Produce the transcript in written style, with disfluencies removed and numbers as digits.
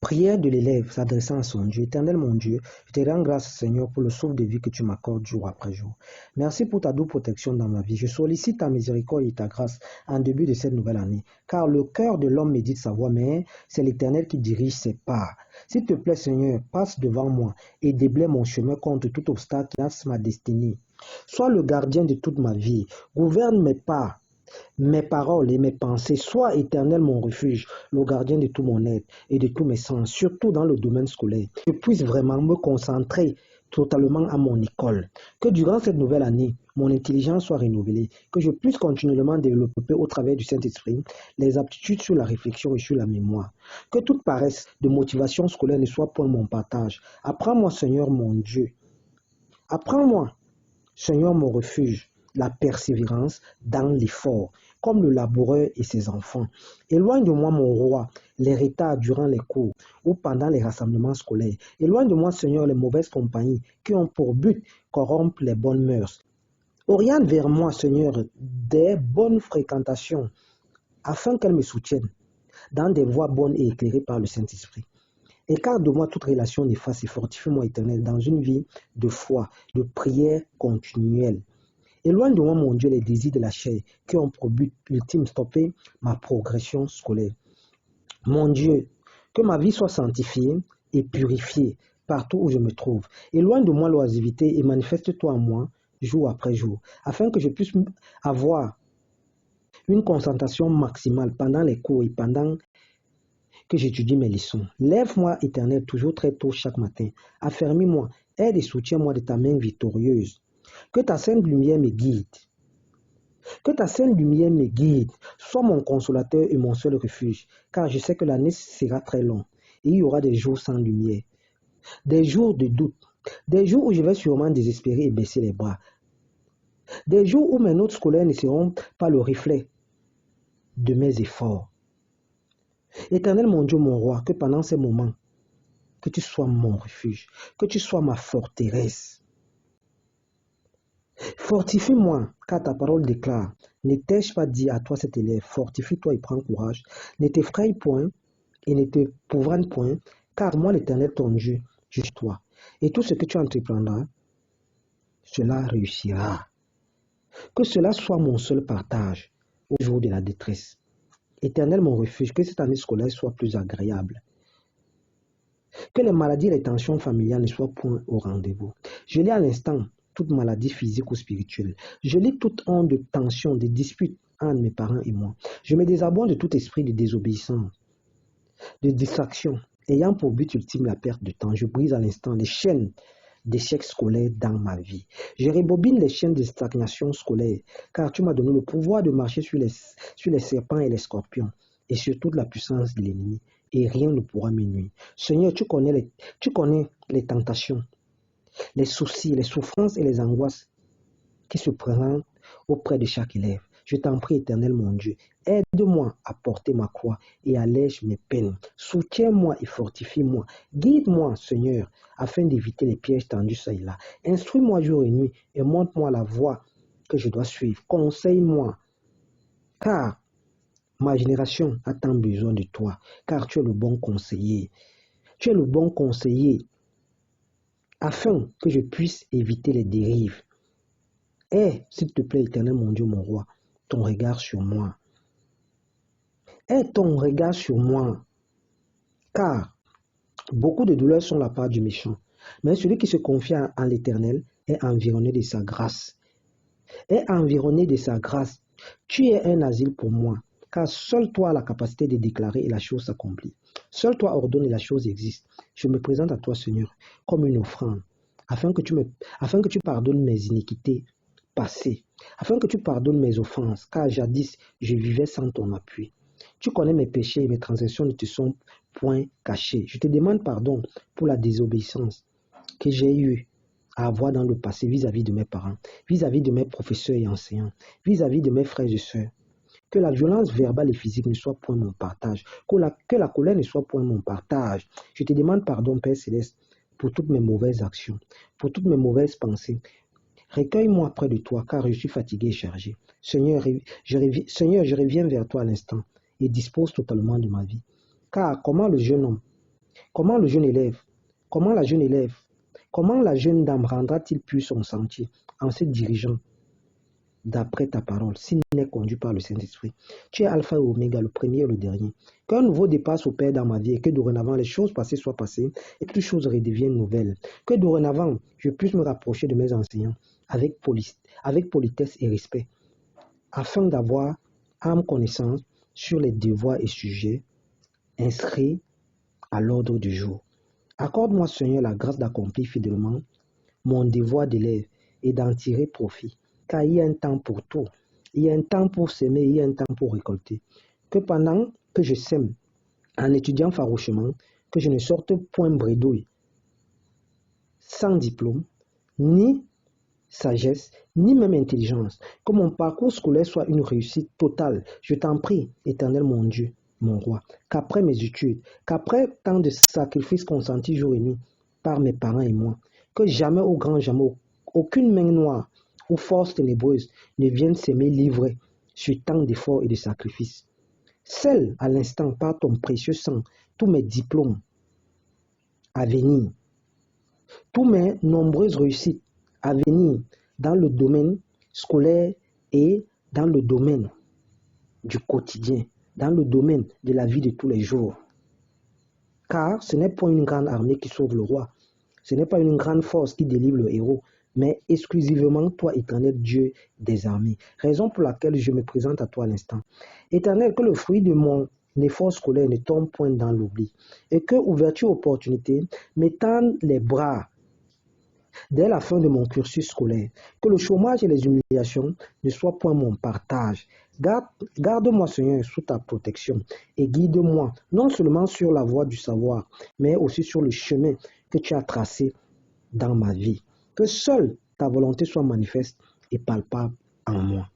Prière de l'élève s'adressant à son Dieu. Éternel mon Dieu, je te rends grâce, Seigneur, pour le souffle de vie que tu m'accordes jour après jour. Merci pour ta douce protection dans ma vie. Je sollicite ta miséricorde et ta grâce en début de cette nouvelle année. Car le cœur de l'homme médite sa voie, mais c'est l'Éternel qui dirige ses pas. S'il te plaît, Seigneur, passe devant moi et déblaye mon chemin contre tout obstacle qui menace ma destinée. Sois le gardien de toute ma vie. Gouverne mes pas, mes paroles et mes pensées. Sois, Éternel, mon refuge, le gardien de tout mon être et de tous mes sens, surtout dans le domaine scolaire. Que je puisse vraiment me concentrer totalement à mon école. Que durant cette nouvelle année, mon intelligence soit renouvelée. Que je puisse continuellement développer au travers du Saint-Esprit les aptitudes sur la réflexion et sur la mémoire. Que toute paresse de motivation scolaire ne soit point mon partage. Apprends-moi, Seigneur mon Dieu. Apprends-moi, Seigneur mon refuge, la persévérance dans l'effort, comme le laboureur et ses enfants. Éloigne de moi, mon roi, les retards durant les cours ou pendant les rassemblements scolaires. Éloigne de moi, Seigneur, les mauvaises compagnies qui ont pour but corrompre les bonnes mœurs. Oriente vers moi, Seigneur, des bonnes fréquentations afin qu'elles me soutiennent dans des voies bonnes et éclairées par le Saint-Esprit. Écarte de moi toute relation néfaste et fortifie-moi, Éternel, dans une vie de foi, de prière continuelle. Éloigne de moi, mon Dieu, les désirs de la chair qui ont pour but ultime stopper ma progression scolaire. Mon Dieu, que ma vie soit sanctifiée et purifiée partout où je me trouve. Éloigne de moi l'oisiveté et manifeste-toi en moi jour après jour, afin que je puisse avoir une concentration maximale pendant les cours et pendant que j'étudie mes leçons. Lève-moi, Éternel, toujours très tôt chaque matin. Affermis-moi, aide et soutiens-moi de ta main victorieuse. Que ta sainte lumière me guide. Que ta sainte lumière me guide. Sois mon consolateur et mon seul refuge, car je sais que l'année sera très longue et il y aura des jours sans lumière, des jours de doute, des jours où je vais sûrement désespérer et baisser les bras, des jours où mes notes scolaires ne seront pas le reflet de mes efforts. Éternel mon Dieu, mon roi, que pendant ces moments, que tu sois mon refuge, que tu sois ma forteresse. Fortifie-moi, car ta parole déclare, ne t'ai-je pas dit à toi cet élève, fortifie-toi et prends courage, ne t'effraie point et ne te pouvane point, car moi l'Éternel ton Dieu, juge-toi. Et tout ce que tu entreprendras, cela réussira. Que cela soit mon seul partage au jour de la détresse. Éternel mon refuge, que cette année scolaire soit plus agréable. Que les maladies et les tensions familiales ne soient point au rendez-vous. Je lis à l'instant toute maladie physique ou spirituelle. Je lis toute honte de tension, de disputes entre mes parents et moi. Je me désabonne de tout esprit de désobéissance, de distraction, ayant pour but ultime la perte de temps. Je brise à l'instant les chaînes d'échecs scolaires dans ma vie. Je rebobine les chaînes de stagnation scolaire, car tu m'as donné le pouvoir de marcher sur les serpents et les scorpions, et sur toute la puissance de l'ennemi, et rien ne pourra me nuire. Seigneur, tu connais les tentations, les soucis, les souffrances et les angoisses qui se présentent auprès de chaque élève. Je t'en prie, Éternel mon Dieu, aide-moi à porter ma croix et allège mes peines. Soutiens-moi et fortifie-moi. Guide-moi, Seigneur, afin d'éviter les pièges tendus ça et là. Instruis-moi jour et nuit et montre-moi la voie que je dois suivre. Conseille-moi, car ma génération a tant besoin de toi, car tu es le bon conseiller. Tu es le bon conseiller, afin que je puisse éviter les dérives. Aie, s'il te plaît, Éternel mon Dieu, mon roi, ton regard sur moi. Aie ton regard sur moi, car beaucoup de douleurs sont la part du méchant. Mais celui qui se confie en l'Éternel est environné de sa grâce. Est environné de sa grâce. Tu es un asile pour moi, car seul toi as la capacité de déclarer et la chose s'accomplit. Seul toi ordonne et la chose existe. Je me présente à toi, Seigneur, comme une offrande, afin que tu pardonnes mes iniquités passées, afin que tu pardonnes mes offenses, car jadis je vivais sans ton appui. Tu connais mes péchés et mes transgressions ne te sont point cachées. Je te demande pardon pour la désobéissance que j'ai eue à avoir dans le passé vis-à-vis de mes parents, vis-à-vis de mes professeurs et enseignants, vis-à-vis de mes frères et sœurs. Que la violence verbale et physique ne soit point mon partage, que la colère ne soit point mon partage. Je te demande pardon, Père Céleste, pour toutes mes mauvaises actions, pour toutes mes mauvaises pensées. Recueille-moi près de toi, car je suis fatigué et chargé. Seigneur, je reviens vers toi à l'instant et dispose totalement de ma vie. Car comment le jeune homme Comment le jeune élève, comment la jeune élève, comment la jeune dame rendra-t-il plus son sentier en se dirigeant d'après ta parole, s'il n'est conduit par le Saint-Esprit? Tu es Alpha et Oméga, le premier et le dernier. Qu'un nouveau départ s'opère dans ma vie et que dorénavant les choses passées soient passées et que toutes choses redeviennent nouvelles. Que dorénavant je puisse me rapprocher de mes enseignants avec politesse et respect, afin d'avoir âme connaissance sur les devoirs et sujets inscrits à l'ordre du jour. Accorde-moi, Seigneur, la grâce d'accomplir fidèlement mon devoir d'élève et d'en tirer profit, car il y a un temps pour tout. Il y a un temps pour s'aimer, il y a un temps pour récolter. Que pendant que je sème, en étudiant farouchement, que je ne sorte point bredouille, sans diplôme, ni sagesse, ni même intelligence. Que mon parcours scolaire soit une réussite totale. Je t'en prie, Éternel mon Dieu, mon roi, qu'après mes études, qu'après tant de sacrifices consentis jour et nuit par mes parents et moi, que jamais au grand jamais, aucune main noire ou force ténébreuse ne vienne s'aimer livrer sur tant d'efforts et de sacrifices. Scelle à l'instant par ton précieux sang tous mes diplômes à venir, tous mes nombreuses réussites à venir dans le domaine scolaire et dans le domaine du quotidien, dans le domaine de la vie de tous les jours. Car ce n'est pas une grande armée qui sauve le roi, ce n'est pas une grande force qui délivre le héros, mais exclusivement toi, Éternel Dieu des armées. Raison pour laquelle je me présente à toi à l'instant. Éternel, que le fruit de mon effort scolaire ne tombe point dans l'oubli, et que, ouverture opportunité, m'étende les bras dès la fin de mon cursus scolaire, que le chômage et les humiliations ne soient point mon partage. Garde-moi, Seigneur, sous ta protection et guide-moi non seulement sur la voie du savoir, mais aussi sur le chemin que tu as tracé dans ma vie. Que seule ta volonté soit manifeste et palpable en moi.